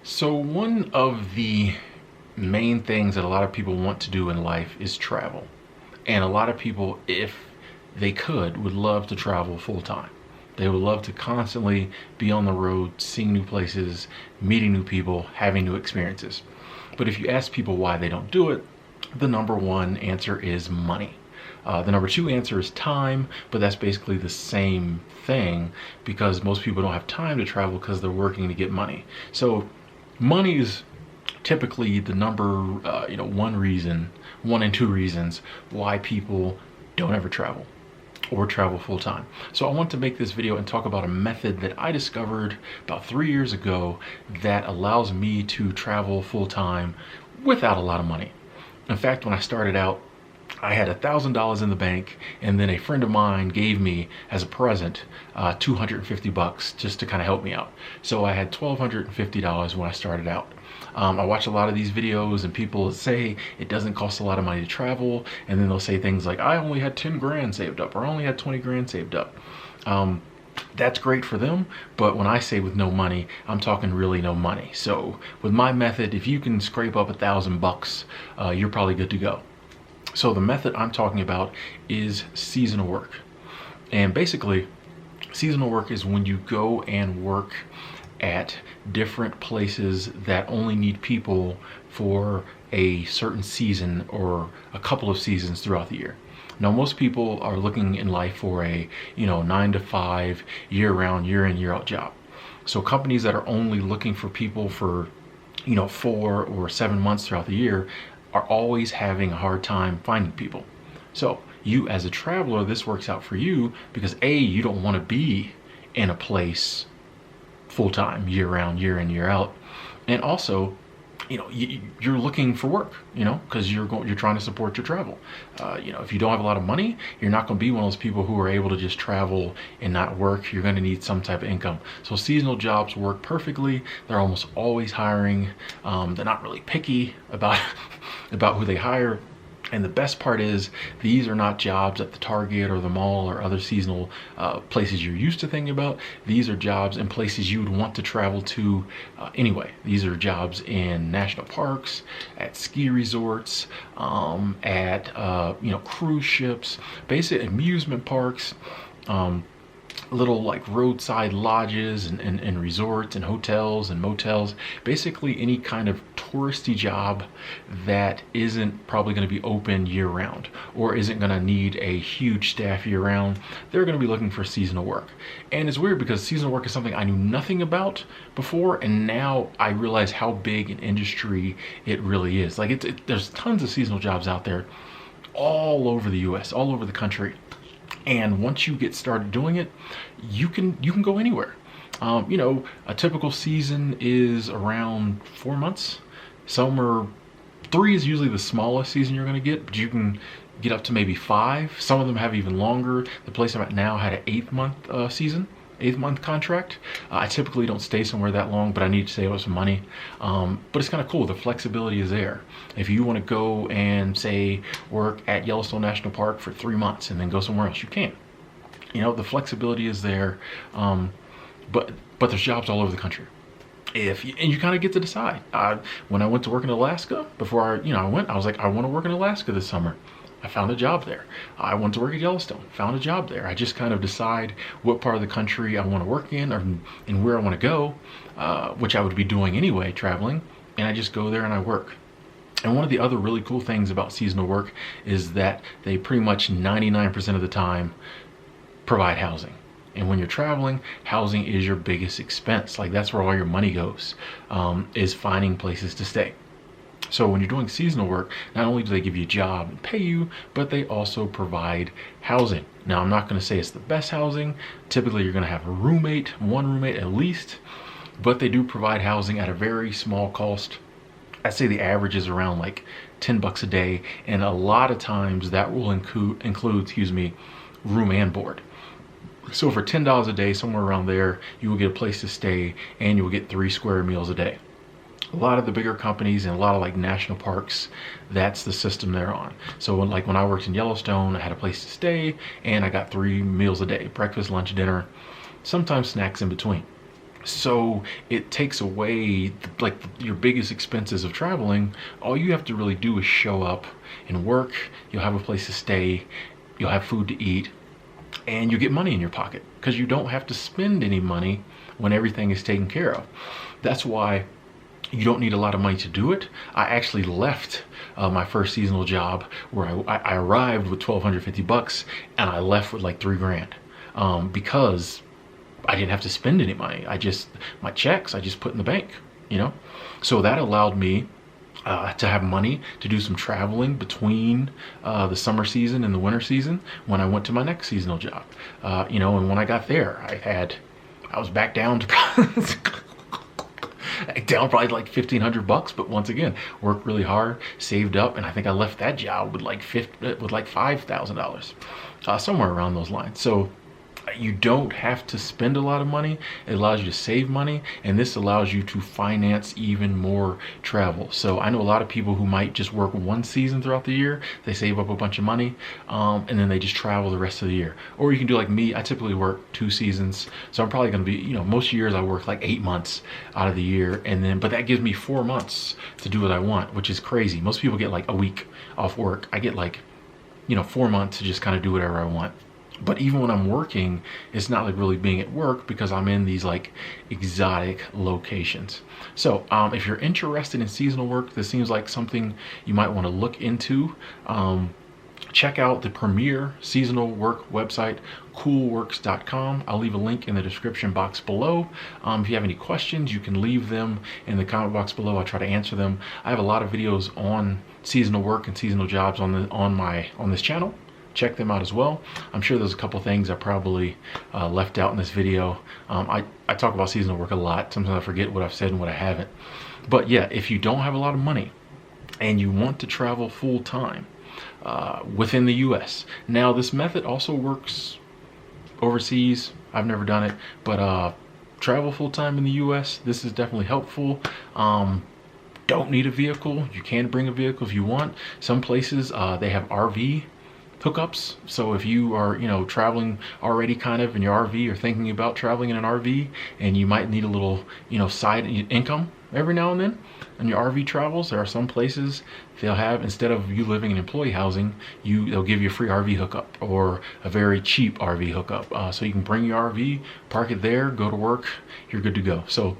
So one of the main things that a lot of people want to do in life is travel. And a lot of people, if they could, would love to travel full time. They would love to constantly be on the road, seeing new places, meeting new people, having new experiences. But if you ask people why they don't do it, the number one answer is money. The number two answer is time, but that's basically the same thing because most people don't have time to travel because they're working to get money. So money is typically the number, one and two reasons why people don't ever travel or travel full time. So I want to make this video and talk about a method that I discovered about 3 years ago that allows me to travel full time without a lot of money. In fact, when I started out, I had $1,000 in the bank, and then a friend of mine gave me as a present $250 just to kind of help me out. So I had $1,250 when I started out. I watch a lot of these videos and people say it doesn't cost a lot of money to travel, and then they'll say things like, I only had 10 grand saved up, or I only had 20 grand saved up. That's great for them, but when I say with no money, I'm talking really no money. So with my method, if you can scrape up $1,000, you're probably good to go. So the method I'm talking about is seasonal work. And basically, seasonal work is when you go and work at different places that only need people for a certain season or a couple of seasons throughout the year. Now, most people are looking in life for a 9 to 5 year-round, year in, year out job. So companies that are only looking for people for 4 or 7 months throughout the year are always having a hard time finding people. So you as a traveler, this works out for you because A, you don't want to be in a place full time, year round, year in, year out. And also, you're looking for work, because you're trying to support your travel. If you don't have a lot of money, you're not going to be one of those people who are able to just travel and not work. You're going to need some type of income. So seasonal jobs work perfectly. They're almost always hiring. They're not really picky about about who they hire. And the best part is these are not jobs at the Target or the mall or other seasonal places you're used to thinking about. These are jobs in places you would want to travel to anyway. These are jobs in national parks, at ski resorts, at cruise ships, basic amusement parks, little like roadside lodges and resorts and hotels and motels. Basically any kind of touristy job that isn't probably going to be open year round or isn't going to need a huge staff year round. They're going to be looking for seasonal work. And it's weird because seasonal work is something I knew nothing about before, and now I realize how big an industry it really is. Like there's tons of seasonal jobs out there all over the US, all over the country. And once you get started doing it, you can go anywhere. A typical season is around 4 months. Three is usually the smallest season you're going to get, but you can get up to maybe 5. Some of them have even longer. The place I'm at now had an 8-month contract. I typically don't stay somewhere that long, but I need to save up some money. But it's kind of cool. The flexibility is there. If you want to go and say work at Yellowstone National Park for 3 months and then go somewhere else, you can. The flexibility is there. But there's jobs all over the country. And you kind of get to decide. When I went to work in Alaska, before I was like, I want to work in Alaska this summer. I found a job there. I want to work at Yellowstone, found a job there. I just kind of decide what part of the country I want to work in and where I want to go, which I would be doing anyway, traveling, and I just go there and I work. And one of the other really cool things about seasonal work is that they pretty much 99% of the time provide housing. And when you're traveling, housing is your biggest expense. Like that's where all your money goes, is finding places to stay. So when you're doing seasonal work, not only do they give you a job and pay you, but they also provide housing. Now, I'm not going to say it's the best housing. Typically, you're going to have one roommate at least, but they do provide housing at a very small cost. I'd say the average is around like $10 a day, and a lot of times that will include, room and board. So for $10 a day, somewhere around there, you will get a place to stay and you will get 3 square meals a day. A lot of the bigger companies and a lot of like national parks, that's the system they're on. So when I worked in Yellowstone, I had a place to stay and I got 3 meals a day, breakfast, lunch, dinner, sometimes snacks in between. So it takes away like your biggest expenses of traveling. All you have to really do is show up and work. You'll have a place to stay. You'll have food to eat, and you get money in your pocket because you don't have to spend any money when everything is taken care of. That's why you don't need a lot of money to do it. I actually left my first seasonal job where I arrived with $1,250 and I left with like 3 grand, because I didn't have to spend any money. My checks I just put in the bank, you know? So that allowed me to have money to do some traveling between the summer season and the winter season when I went to my next seasonal job. And when I got there, I was back down to down probably like $1,500, but once again, worked really hard, saved up, and I think I left that job with like $5,000, somewhere around those lines. So you don't have to spend a lot of money. It allows you to save money, and this allows you to finance even more travel. So I know a lot of people who might just work one season throughout the year. They save up a bunch of money, and then they just travel the rest of the year. Or you can do like me. I typically work 2 seasons, so I'm probably going to be, most years I work like 8 months out of the year, but that gives me 4 months to do what I want, which is crazy. Most people get like a week off work. I get like 4 months to just kind of do whatever I want. But even when I'm working, it's not like really being at work because I'm in these like exotic locations. So if you're interested in seasonal work, this seems like something you might want to look into. Check out the premier seasonal work website, coolworks.com. I'll leave a link in the description box below. If you have any questions, you can leave them in the comment box below. I'll try to answer them. I have a lot of videos on seasonal work and seasonal jobs on this channel. Check them out as well. I'm sure there's a couple things I probably left out in this video. I talk about seasonal work a lot. Sometimes I forget what I've said and what I haven't. But yeah, if you don't have a lot of money and you want to travel full time within the US. Now this method also works overseas. I've never done it, but travel full time in the US, this is definitely helpful. Don't need a vehicle. You can bring a vehicle if you want. Some places they have RV hookups. So if you are, traveling already kind of in your RV or thinking about traveling in an RV, and you might need a little, side income every now and then on your RV travels, there are some places they'll have, instead of you living in employee housing, they'll give you a free RV hookup or a very cheap RV hookup. So you can bring your RV, park it there, go to work, you're good to go. So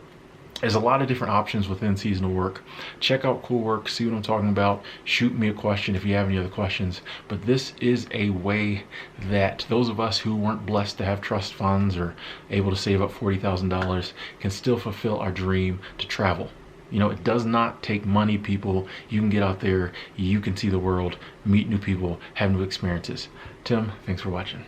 there's a lot of different options within seasonal work. Check out Cool Work, see what I'm talking about. Shoot me a question if you have any other questions. But this is a way that those of us who weren't blessed to have trust funds or able to save up $40,000 can still fulfill our dream to travel. It does not take money, people. You can get out there, you can see the world, meet new people, have new experiences. Tim, thanks for watching.